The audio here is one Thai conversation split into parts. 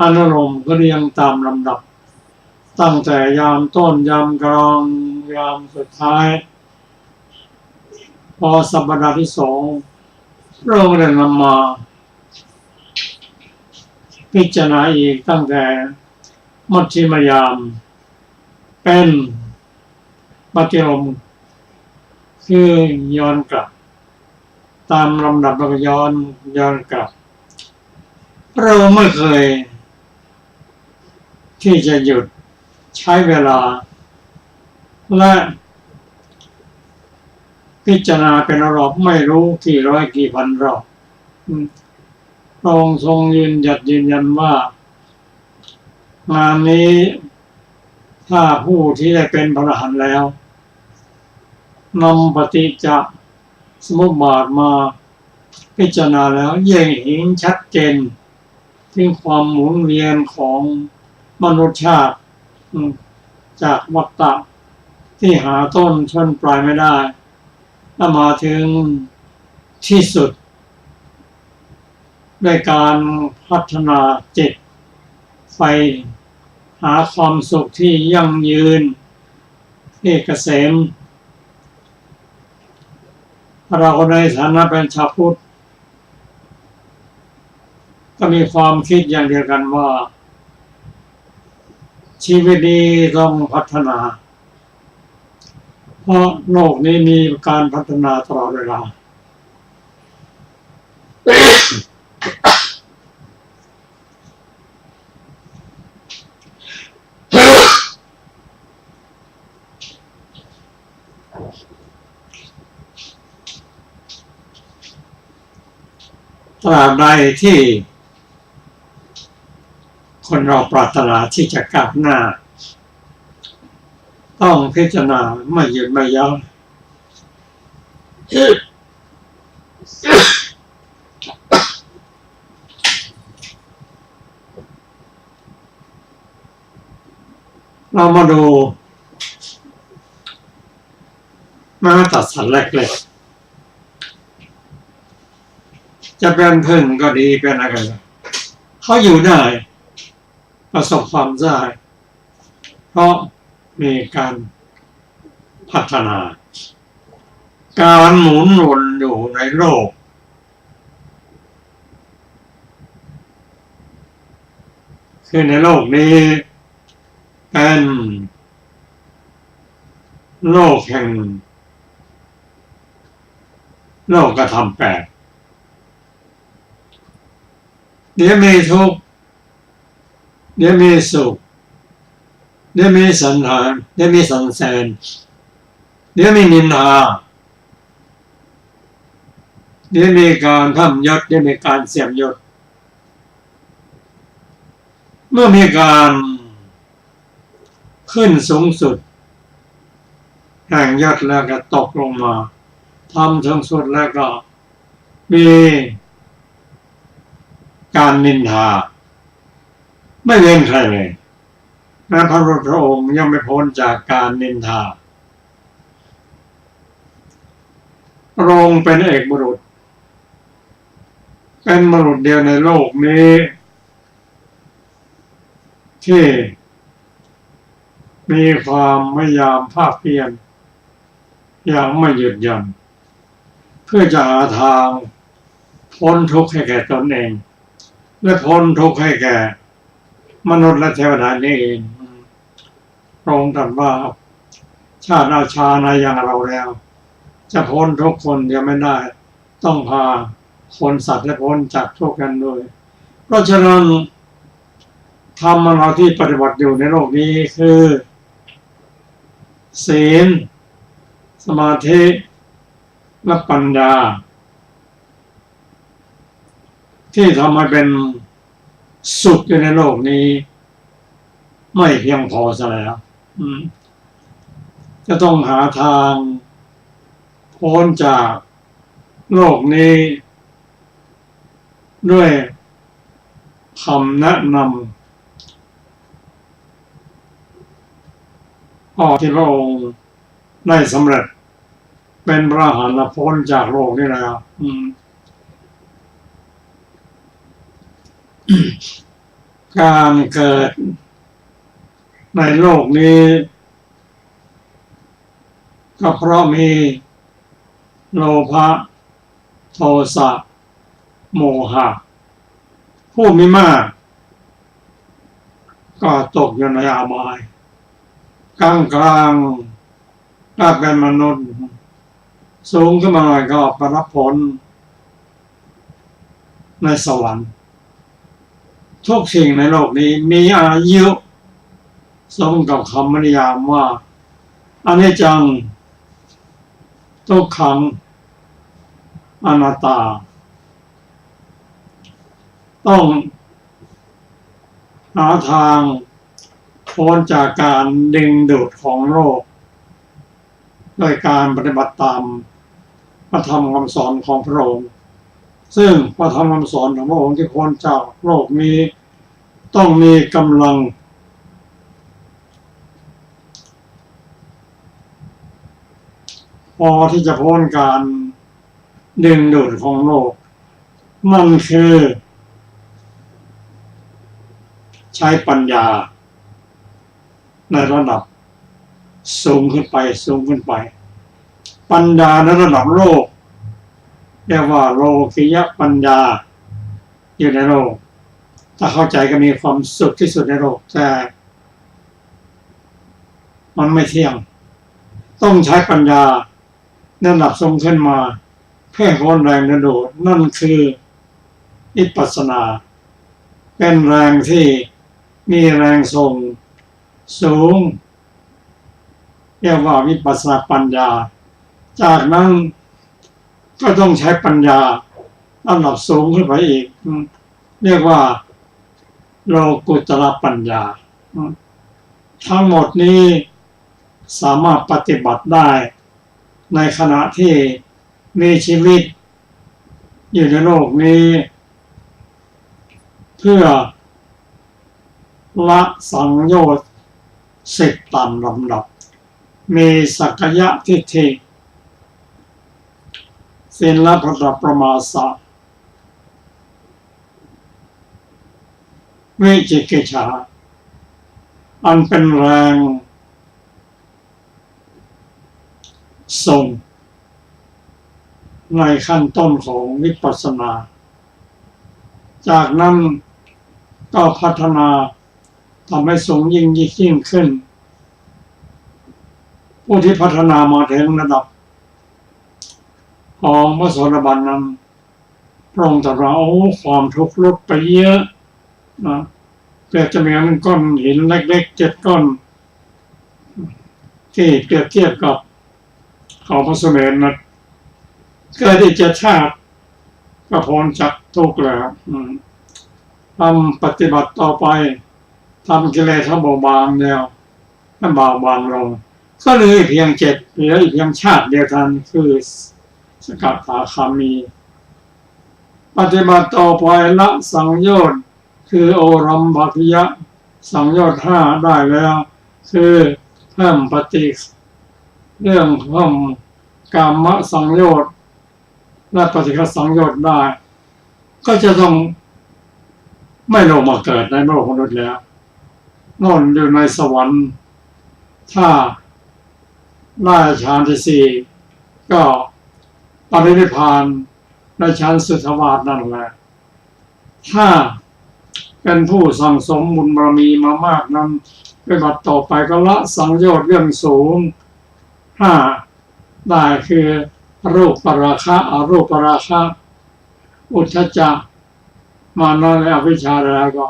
อนุโลมก็เรียงตามลำดับตั้งแต่ยามต้นยามกลางยามสุดท้ายพอสัปดาห์ที่สองเราได้นำมาพิจารณาอีกตั้งแต่มัชฌิมยามเป็นปฏิโลมคือย้อนกลับตามลำดับแล้วก็ย้อนกลับเราไม่เคยที่จะหยุดใช้เวลาและพิจารณาเป็นรอบไม่รู้กี่ร้อยกี่พันรอบพระองค์ทรงยืนยันว่างานนี้ถ้าผู้ที่ได้เป็นพระอรหันต์แล้วนำปฏิจจสมุปบาทมาพิจารณาแล้วยังเห็นชัดเจนถึงความหมุนเวียนของมนุษยชาติจากวัฏฏะที่หาต้นชนปลายไม่ได้และมาถึงที่สุดด้วยการพัฒนาจิตไปหาความสุขที่ยั่งยืนที่เกษมเราในฐานะเป็นชาวพุทธก็มีความคิดอย่างเดียวกันว่าชีวิตนี้ต้องพัฒนาเพราะโลกนี้มีการพัฒนาตลอดเวลาตราบใดที่คนเราปรารถนาที่จะก้าวหน้าต้องพิจารณาไม่หยุดไม่ยั้งเรามาดูมาตัดสัตว์เล็กๆจะเป็นพึ่งก็ดีเป็นอะไรเขาอยู่ได้ประสบความได้เพราะมีการพัฒนาการหมุนวนอยู่ในโลกคือในโลกนี้เป็นโลกแห่งโลกธรรมแปดเดี๋ยวมีทุกข์เดี๋ยวมีสุขเดี๋ยวมีสันทานเดี๋ยวมีสรรเสริญเดี๋ยวมีนินทาเดี๋ยวมีการทำยศเดี๋ยวมีการเสียมยศเมื่อมีการขึ้นสูงสุดแห่งยศแล้วก็ตกลงมาทำสูงสุดแล้วก็มีการนินทาไม่เว้นใครเลยนะพระพุทธองค์ยังไม่พ้นจากการนินทาพระองค์เป็นเอกบุรุษเป็นบุรุษเดียวในโลกนี้ที่มีความพยายามภาคเพียรอย่างไม่หยุดหย่อนเพื่อจะหาทางพ้นทุกข์ให้แก่ตนเองและพ้นทุกข์ให้แก่มนุษย์และเทวดานี่เองพระองค์ตรัสว่าชาติราชาในอย่างเราแล้วจะพ้นทุกคนยังไม่ได้ต้องพาคนสัตว์และพ้นจากทุกข์กันด้วยเพราะฉะนั้นธรรมเราที่ปฏิบัติอยู่ในโลกนี้คือศีลสมาธิและปัญญาที่ทำให้เป็นสุขอยู่ในโลกนี้ไม่เพียงพอซะแล้วจะต้องหาทางพ้นจากโลกนี้ด้วยคำแนะนำที่พระองค์ได้สำเร็จเป็นพระอรหันต์พ้นจากโลกนี้แล้ว การเกิดในโลกนี้ก็เพราะมีโลภะโทสะโมหะผู้มีมากก็ตกอยู่ในอบายกลางถ้าเป็นมนุษย์สูงขึ้นมาหน่อยก็ไปรับผลในสวรรค์ทุกสิ่งในโลกนี้มีอายุสมกับคำนิยามว่าอนิจจังทุกขังอนัตตาต้องหาทางพ้นจากการดึงดูดของโลกโดยการปฏิบัติตามพระธรรมคำสอนของพระองค์ซึ่งพระธรรมคำสอนของพระองค์ที่พ้นจากโลกนี้ต้องมีกำลังพอที่จะพ้นการดึงดูดของโลกนั่นคือใช้ปัญญาในระดับสูงขึ้นไปปัญญาในระดับโลกเรียกว่าโลกิยปัญญาอยู่ในโลกถ้าเข้าใจก็มีความสุขที่สุดในโลกแต่มันไม่เที่ยงต้องใช้ปัญญาในระดับสูงขึ้นมาเพื่อพ้นแรงดึงดูดนั่นคือวิปัสสนาเป็นแรงที่มีแรงส่งสูงเรียกว่าวิปัสสนาปัญญาจากนั้นก็ต้องใช้ปัญญาระดับสูงขึ้นไปอีกเรียกว่าโลกุตระปัญญาทั้งหมดนี้สามารถปฏิบัติได้ในขณะที่มีชีวิตอยู่ในโลกนี้เพื่อละสังโยชน์10ตามลำดับมีสักยะทิฏฐิศีลปประมาสะวิจิกิจฉาอันเป็นแรงส่งในขั้นต้นของวิปัสสนาจากนั้นก็พัฒนาทำให้สูงยิ่งขึ้นผู้ที่พัฒนามาถึงระดับของพระโสดาบันนั้นพระองค์ตรัสว่าความทุกข์ลดไปเยอะนะเปรียบจะเหมือนก้อนหินเล็กๆ7 ก้อนที่เปรียบเทียบกับเขาพระสุเมรุนะเกิดที่7 ชาติก็พ้นจากทุกข์แล้วทำปฏิบัติต่อไปทำกิเลสให้เบาบางแล้วให้เบาบางลงก็เหลือเพียง7เหลืออีกเพียงชาติเดียวกันคือสกทาคามีปฏิบัติต่อไปละสังโยชน์คือโอรัมภคิยะสังโยชน์5ได้แล้วคือเพิ่มปฏิเรื่องเพิ่มกามสังโยชน์และปฏิฆะสังโยชน์ได้ก็จะต้องไม่ลงมาเกิดในโลกมนุษย์แล้วนอนอยู่ในสวรรค์ถ้าได้ฌานที่4ก็ปรินิพพานในชั้นสุทธาวาสนั่นแหละถ้าเป็นผู้สั่งสมบุญบารมีมามากนั้นปฏิบัติต่อไปก็ละสังโยชน์เรื่องสูง5ได้คือรูปปราคะอรูปปราคะอุทธัจจะมานะและอวิชชาแล้วก็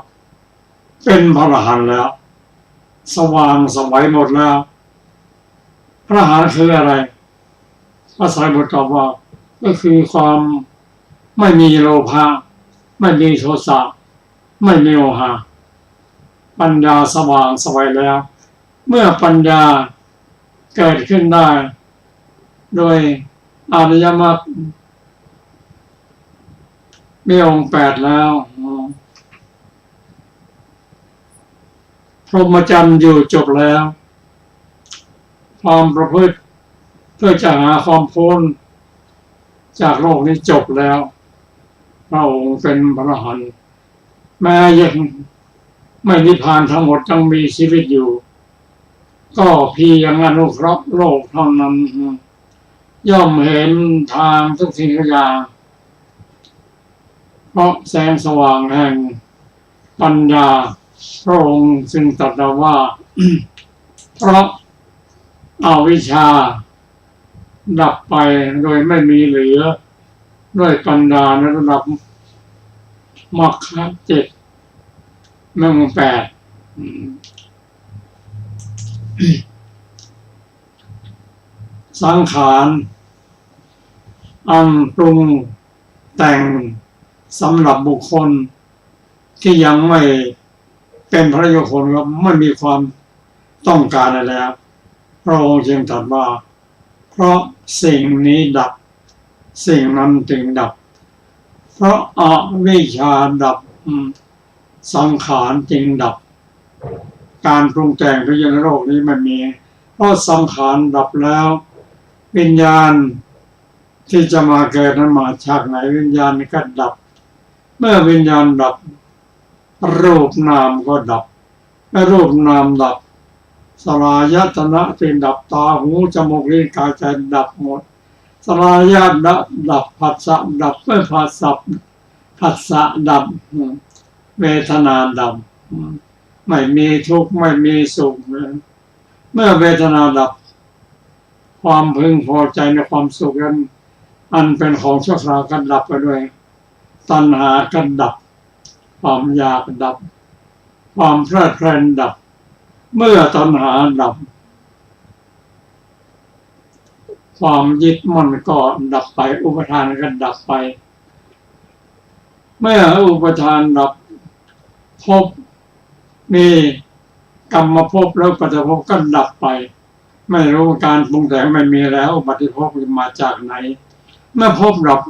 เป็นพระอรหันต์แล้วสว่างสวัยหมดแล้วพระอรหันต์คืออะไรพระสารีบุตรตอบว่าก็คือความไม่มีโลภะไม่มีโทสะไม่มีโมหะปัญญาสว่างสวัยแล้วเมื่อปัญญาเกิดขึ้นได้โดยอริยมรรคมีองค์8แล้วพรหมจรรย์อยู่จบแล้วความประพฤติเพื่อจะหาความพ้นจากโลกนี้จบแล้วพระองค์เป็นพระอรหันต์แม้ยัง ไม่นิพพานทั้งหมดยังมีชีวิตอยู่ก็เพียงอนุเคราะห์โลกเท่านั้นย่อมเห็นทางทุกสิ่งทุกอย่างเพราะแสงสว่างแห่งปัญญาพระองค์จึงตรัสว่า เพราะอวิชชาดับไปโดยไม่มีเหลือด้วยปัญญาในระดับมรรคเจ็ดมรรคแปดสังขารอันปรุงแต่งสำหรับบุคคลที่ยังไม่เป็นพระโยคลก็ไม่มีความต้องการอะไรแล้วพระองค์จึงตรัสว่าเพราะสิ่งนี้ดับสิ่งนั้นจึงดับเพราะอวิชชาดับสังขารจึงดับการปรุงแต่งในโลกนี้ไม่มีเพราะสังขารดับแล้ววิญญาณที่จะมาเกิดนั้นมาจากไหนวิญญาณก็ดับเมื่อวิญญาณดับรูปนามก็ดับเมื่อรูปนามดับสลายตนะจึงดับตาหูจมูกลิ้นกายใจดับหมดสลายตนะดับผัสสะดับเมื่อผัสสะดับเวทนาดับไม่มีทุกข์ไม่มีสุขเมื่อเวทนาดับความพึงพอใจในความสุขนั้นอันเป็นของชั่วคราวก็ดับไปด้วยตัณหาก็ดับความอยากดับความเพลิดเพลินดับเมื่อตัณหาดับความยึดมั่นก็ดับไปอุปทานก็ดับไปเมื่ออุปทานดับภพมีกรรมภพแล้วปฏิภพก็ดับไปไม่รู้การปรุงแต่งไม่มีแล้วปฏิภพมาจากไหนเมื่อภพดับ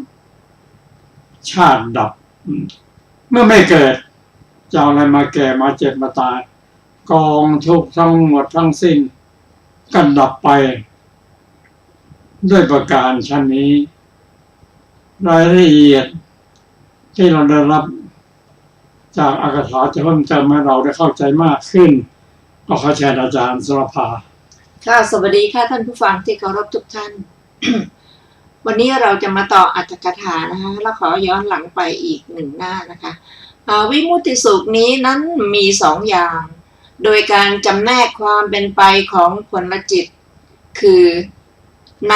ชาติดับเมื่อไม่เกิดจะอะไรมาแก่มาเจ็บมาตายกองทุกข์ทั้งหมดทั้งสิ้นก็ดับไปด้วยประการชนนี้รายละเอียดที่เราได้รับจากอากาศจะเพิ่มเติมให้เราได้เข้าใจมากขึ้นก็ขอเชิญอาจารย์สรภาค่ะสวัสดีค่ะท่านผู้ฟังที่เคารพทุกท่าน วันนี้เราจะมาต่ออรรถกถานะคะแล้วขอย้อนหลังไปอีกหนึ่งหน้านะคะวิมุตติสุขนี้นั้นมีสองอย่างโดยการจำแนกความเป็นไปของผลจิตคือใ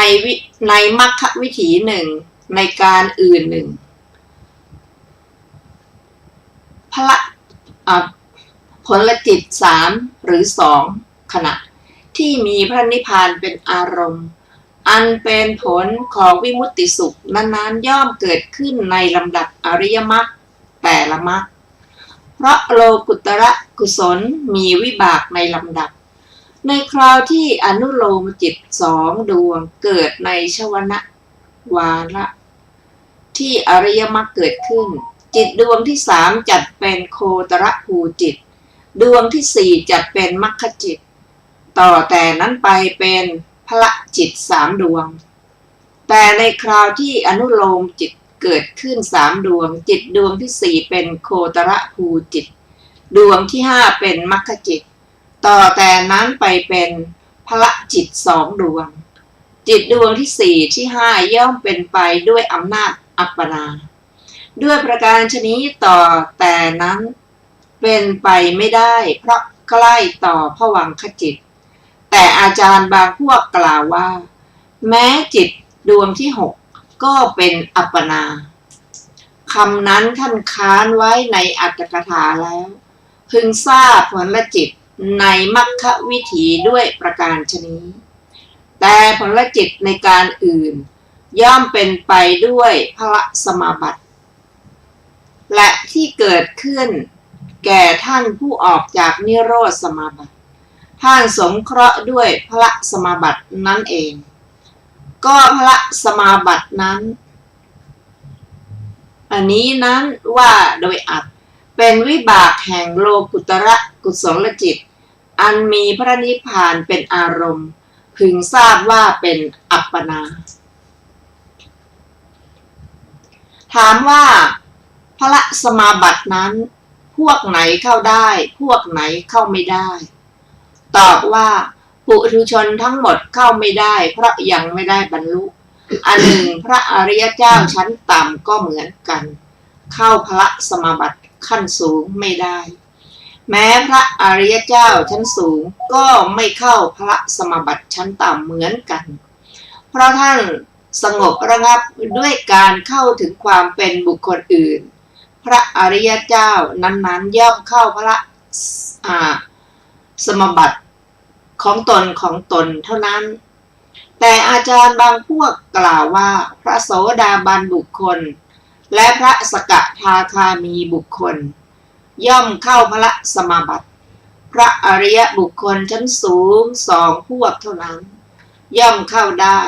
นมรรควิถีหนึ่งในการอื่นหนึ่งผลจิตสามหรือสองขณะที่มีพระนิพพานเป็นอารมณ์อันเป็นผลของวิมุตติสุขนั้นๆย่อมเกิดขึ้นในลำดับอริยมรรคแต่ละมรรคเพราะโลกุตระกุศลมีวิบากในลำดับในคราวที่อนุโลมจิตสองดวงเกิดในชวนะวาระที่อริยมรรคเกิดขึ้นจิตดวงที่สามจัดเป็นโคตรภูจิตดวงที่สี่จัดเป็นมรรคจิตต่อแต่นั้นไปเป็นพละจิตสามดวงแต่ในคราวที่อนุโลมจิตเกิดขึ้นสามดวงจิตดวงที่สี่เป็นโคตรภูจิตดวงที่ห้าเป็นมรรคจิตต่อแต่นั้นไปเป็นพละจิตสองดวงจิตดวงที่สี่ที่ห้าย่อมเป็นไปด้วยอำนาจอัปปนาด้วยประการชนิดต่อแต่นั้นเป็นไปไม่ได้เพราะใกล้ต่อภวังคจิตแต่อาจารย์บางพวกกล่าวว่าแม้จิตดวงที่หกก็เป็นอัปปนาคำนั้นท่านค้านไว้ในอรรถกถาแล้วพึงทราบผลจิตในมรรควิถีด้วยประการชนี้แต่ผลจิตในการอื่นย่อมเป็นไปด้วยพละสมาบัติและที่เกิดขึ้นแก่ท่านผู้ออกจากนิโรธสมาบัติท่านสงเคราะห์ด้วยพละสมาบัตินั่นเองก็พละสมาบัตินั้นอันนี้นั้นว่าโดยอัตเป็นวิบากแห่งโลกุตระกุศลจิตอันมีพระนิพพานเป็นอารมณ์พึงทราบว่าเป็นอัปปนาถามว่าพละสมาบัตินั้น พวกไหนเข้าได้พวกไหนเข้าไม่ได้ ตอบว่าปุถุชนทั้งหมดเข้าไม่ได้เพราะยังไม่ได้บรรลุอันหนึ่งพระอริยเจ้าชั้นต่ำก็เหมือนกันเข้าพระสมาบัติขั้นสูงไม่ได้แม้พระอริยเจ้าชั้นสูงก็ไม่เข้าพระสมาบัติชั้นต่ำเหมือนกันเพราะท่านสงบระงับด้วยการเข้าถึงความเป็นบุคคลอื่นพระอริยเจ้านั้นๆย่อมเข้าพระสมาบัติของตนเท่านั้นแต่อาจารย์บางพวกกล่าวว่าพระโสดาบันบุคคลและพระสกทาคามีบุคคลย่อมเข้าพระสมาบัติพระอริยบุคคลชั้นสูง2 พวกเท่านั้นย่อมเข้าได้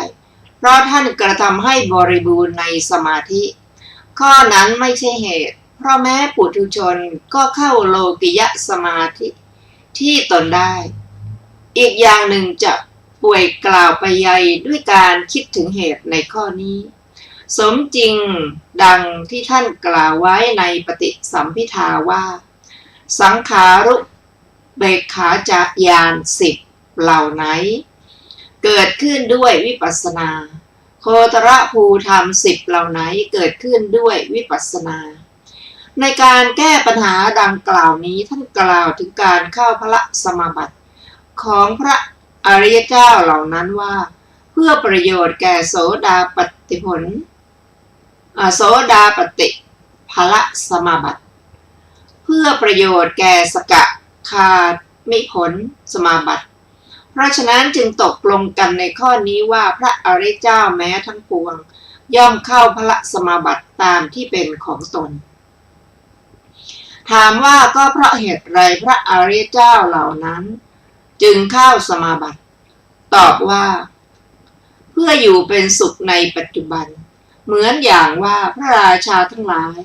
เพราะท่านกระทำให้บริบูรณ์ในสมาธิข้อนั้นไม่ใช่เหตุเพราะแม้ปุถุชนก็เข้าโลกิยสมาธิที่ตนได้อีกอย่างหนึ่งจะป่วยกล่าวไปใหญ่ด้วยการคิดถึงเหตุในข้อนี้สมจริงดังที่ท่านกล่าวไว้ในปฏิสัมภิทาว่าสังขารุเบกขาจญาณ10เหล่าไหนเกิดขึ้นด้วยวิปัสสนาโคตรภูธรรม10เหล่าไหนเกิดขึ้นด้วยวิปัสสนาในการแก้ปัญหาดังกล่าวนี้ท่านกล่าวถึงการเข้าพระสมาบัติของพระอริยเจ้าเหล่านั้นว่าเพื่อประโยชน์แก่โสดาปัตติผลโสดาปัตติภลสมาบัติเพื่อประโยชน์แก่สกคามิผลสมาบัติเพราะฉะนั้นจึงตกลงกันในข้อนี้ว่าพระอริยเจ้าแม้ทั้งปวงย่อมเข้าพระสมาบัติตามที่เป็นของตนถามว่าก็เพราะเหตุไรพระอริยเจ้าเหล่านั้นจึงเข้าสมาบัติตอบว่าเพื่ออยู่เป็นสุขในปัจจุบันเหมือนอย่างว่าพระราชาทั้งหลาย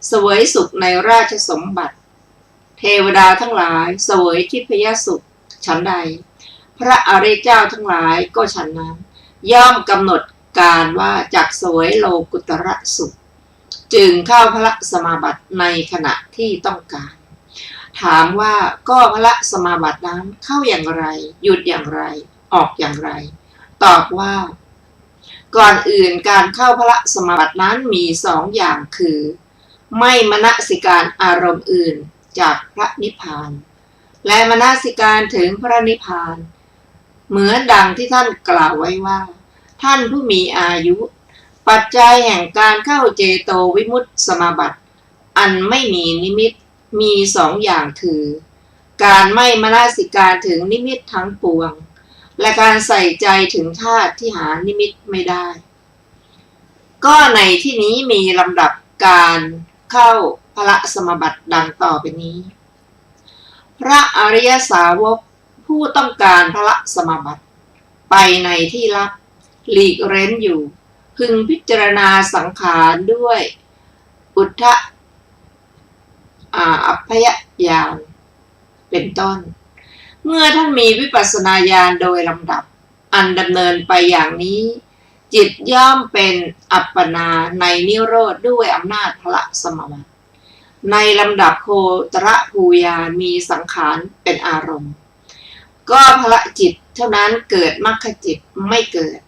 เสวยสุขในราชสมบัติเทวดาทั้งหลายเสวยทิพยสุขฉันใดพระอริยเจ้าทั้งหลายก็ฉันนั้นย่อมกำหนดการว่าจักเสวยโลกุตระสุขจึงเข้าพระสมาบัติในขณะที่ต้องการถามว่าก็พระสมาบัตินั้นเข้าอย่างไรหยุดอย่างไรออกอย่างไรตอบว่าก่อนอื่นการเข้าพระสมาบัตินั้นมี2 อย่างคือไม่มนสิการอารมณ์อื่นจากพระนิพพานและมนสิการถึงพระนิพพานเหมือนดังที่ท่านกล่าวไว้ว่าท่านผู้มีอายุปัจจัยแห่งการเข้าเจโตวิมุตติสมาบัติอันไม่มีนิมิตมี2 อย่างคือการไม่มนสิการถึงนิมิตทั้งปวงและการใส่ใจถึงธาตุที่หานิมิตไม่ได้ก็ในที่นี้มีลำดับการเข้าพระสมาบัติดังต่อไปนี้พระอริยสาวกผู้ต้องการพระสมาบัติไปในที่ลับหลีกเร้นอยู่พึงพิจารณาสังขารด้วยอุทธอัพยญาณเป็นต้นเมื่อท่านมีวิปัสสนาญาณโดยลำดับอันดำเนินไปอย่างนี้จิตย่อมเป็นอัปปนาในนิโรธด้วยอำนาจพระสมาบัติในลำดับโคตรภูญาณมีสังขารเป็นอารมณ์ก็พระจิตเท่านั้นเกิดมรรคจิตไม่เกิด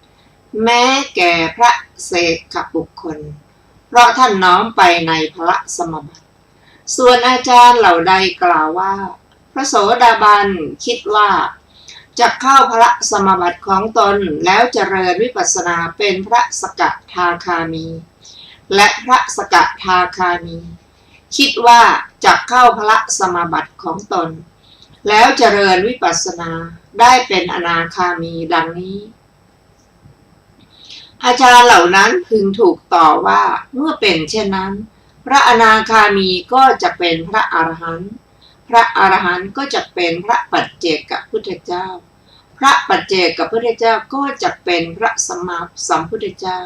แม้แก่พระเสกบุคคลเพราะท่านน้อมไปในพระสมาบัติส่วนอาจารย์เหล่าใดกล่าวว่าพระโสดาบันคิดว่าจะเข้าพระสมาบัติของตนแล้วเจริญวิปัสสนาเป็นพระสกทาคามีและพระสกทาคามีคิดว่าจะเข้าพระสมาบัติของตนแล้วเจริญวิปัสสนาได้เป็นอนาคามีดังนี้อาจารย์เหล่านั้นพึงถูกต่อว่าเมื่อเป็นเช่นนั้นพระอนาคามีก็จะเป็นพระอรหันต์พระอรหันต์ก็จะเป็นพระปัจเจกพุทธเจ้าพระปัจเจกพุทธเจ้าก็จะเป็นพระสัมมาสัมพุทธเจ้า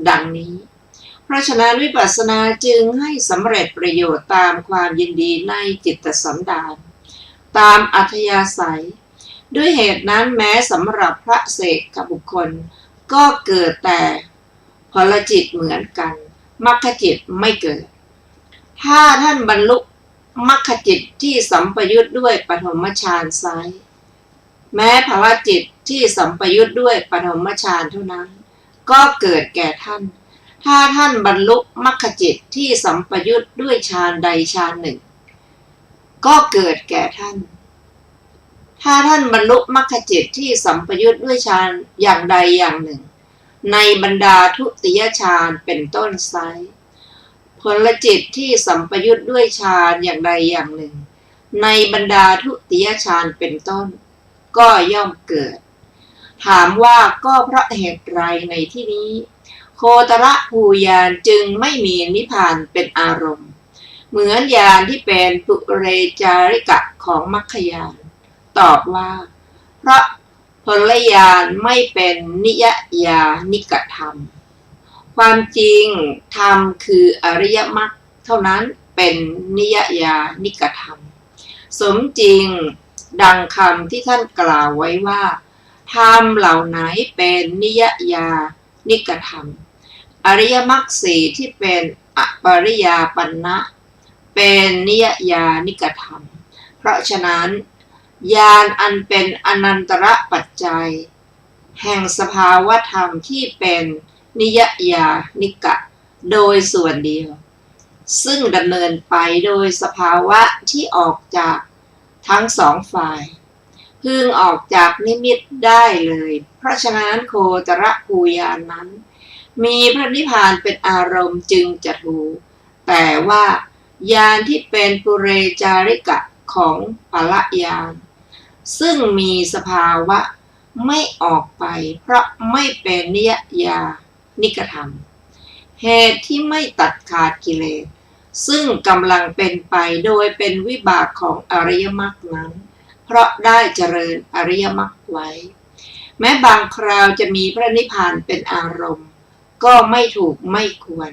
ดังนี้เพราะฉะนั้นวิปัสสนาจึงให้สำเร็จประโยชน์ตามความยินดีในจิตสันดานตามอัธยาศัยด้วยเหตุนั้นแม้สำหรับพระเสกบุคคลก็เกิดแต่ผลจิตเหมือนกันมรรคจิตไม่เกิดถ้าท่านบรรลุ มรรคจิตที่สัมปยุทธ์ด้วยปฐมฌานไซร้แม้ภวจิตที่สัมปยุทธ์ด้วยปฐมฌานเท่านั้นก็เกิดแก่ท่านถ้าท่านบรรลุมรรคจิตที่สัมปยุทธ์ด้วยฌานใดฌานหนึ่งก็เกิดแก่ท่านถ้าท่านบรรลุมรรคจิตที่สัมปยุทธ์ด้วยฌานอย่างใดอย่างหนึ่งในบรรดาทุติยฌานเป็นต้นไซร้ผลจิตที่สัมปยุทธ์ด้วยฌานอย่างใดอย่างหนึ่งในบรรดาทุติยฌานเป็นต้นก็ย่อมเกิดถามว่าก็เพราะเหตุไรในที่นี้โคตรภูญาณจึงไม่มีนิพพานเป็นอารมณ์เหมือนญาณที่เป็นปุเรจาริกะของมรรคญาณตอบว่าเพราะผลญาณไม่เป็นนิยญาณิกธรรมความจริงธรรมคืออริยมรรคเท่านั้นเป็นนิยญาณิกธรรมสมจริงดังคำที่ท่านกล่าวไว้ว่าธรรมเหล่าไหนเป็นนิยญาณิกธรรมอริยมรรคสี่ที่เป็นอปริยาปันนะเป็นนิยญาณิกธรรมเพราะฉะนั้นญาณอันเป็นอนันตระปัจจัยแห่งสภาวธรรมที่เป็นนิยญาณิกะโดยส่วนเดียวซึ่งดำเนินไปโดยสภาวะที่ออกจากทั้งสองฝ่ายพึงออกจากนิมิตได้เลยเพราะฉะนั้นโคตรภูญาณนั้นมีพระนิพพานเป็นอารมณ์จึงจะถูกแต่ว่าญาณที่เป็นปุเรจาริกะของภลญาณซึ่งมีสภาวะไม่ออกไปเพราะไม่เป็นนิยญาณิกธรรมเหตุที่ไม่ตัดขาดกิเลสซึ่งกำลังเป็นไปโดยเป็นวิบากของอริยมรรคนั้นเพราะได้เจริญอริยมรรคไว้แม้บางคราวจะมีพระนิพพานเป็นอารมณ์ก็ไม่ถูกไม่ควร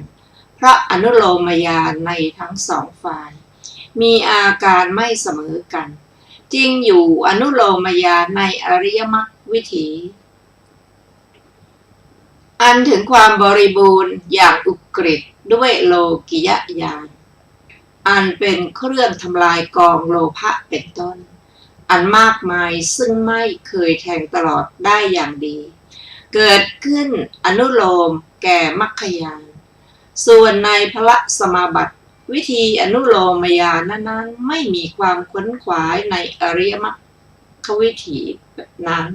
เพราะอนุโลมญาณในทั้งสองฝ่ายมีอาการไม่เสมอกันจริงอยู่อนุโลมญาณในอริยมรรควิถีอันถึงความบริบูรณ์อย่างอุกฤษด้วยโลกิยญาณอันเป็นเครื่องทำลายกองโลภะเป็นต้นอันมากมายซึ่งไม่เคยแทงตลอดได้อย่างดีเกิดขึ้นอนุโลมแก่มรรคญาณส่วนในพละสมาบัติวิธีอนุโลมญาณนั้นไม่มีความขวนขวายในอริยมรรควิถีนั้น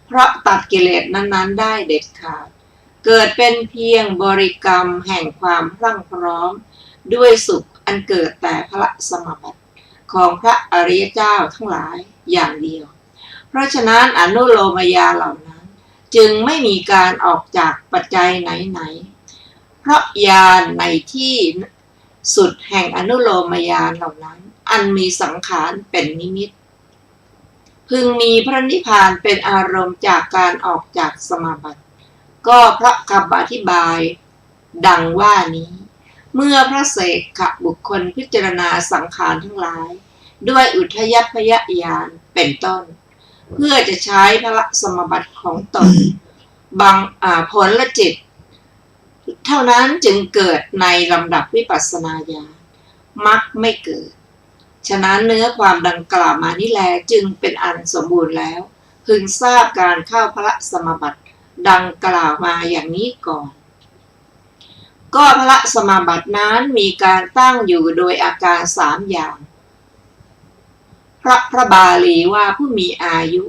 เพราะตัดกิเลสนั้นๆได้เด็ดขาดเกิดเป็นเพียงบริกรรมแห่งความพรั่งพร้อมด้วยสุขอันเกิดแต่พระสมาบัติของพระอริยเจ้าทั้งหลายอย่างเดียวเพราะฉะนั้นอนุโลมญาณเหล่านั้นจึงไม่มีการออกจากปัจจัยไหนๆเพราะญาณในที่สุดแห่งอนุโลมญาณเหล่านั้นอันมีสังขารเป็นนิมิตพึงมีพระนิพพานเป็นอารมณ์จากการออกจากสมาบัติก็เพราะคำอธิบายดังว่านี้เมื่อพระเสกบุคคลพิจารณาสังขารทั้งหลายด้วยอุทยพยญาณเป็นต้นเพื่อจะใช้พระสมบัติของตนบังผลละจิตเท่านั้นจึงเกิดในลำดับวิปัสสนาญาณมรรคไม่เกิดฉะนั้นเนื้อความดังกล่าวมานี้แลจึงเป็นอันสมบูรณ์แล้วพึงทราบการเข้าพระสมบัติดังกล่าวมาอย่างนี้ก่อนก็พระสมาบัตินั้นมีการตั้งอยู่โดยอาการ3อย่างพระบาลีว่าผู้มีอายุ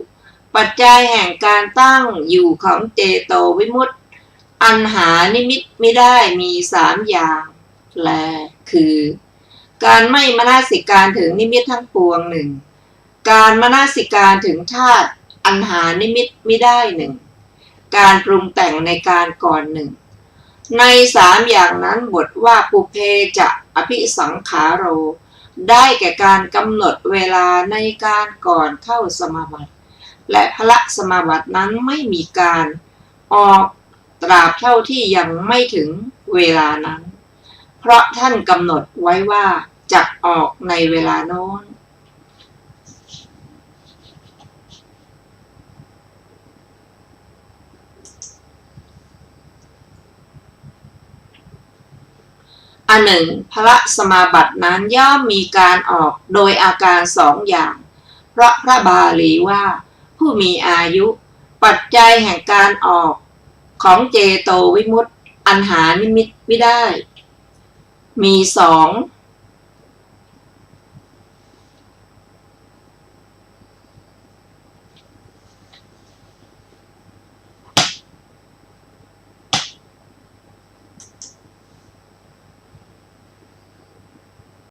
ปัจจัยแห่งการตั้งอยู่ของเจโตวิมุตติอันหานิมิตไม่ได้มี3อย่างแลคือการไม่มนสิการถึงนิมิตทั้งปวงหนึ่งการมนสิการถึงธาตุอันหานิมิตไม่ได้หนึ่งการปรุงแต่งในการก่อนหนึ่งใน3อย่างนั้นบทว่าปุเพจะอภิสังขาโรได้แก่การกำหนดเวลาในการก่อนเข้าสมาบัติและพละสมาบัตินั้นไม่มีการออกตราบเท่าที่ยังไม่ถึงเวลานั้นเพราะท่านกำหนดไว้ว่าจะออกในเวลาโน้น อันหนึ่งพระสมาบัตินั้นย่อมมีการออกโดยอาการสองอย่างเพราะพระบาลีว่าผู้มีอายุปัจจัยแห่งการออกของเจโตวิมุตติอันหานิมิตไม่ได้มีสอง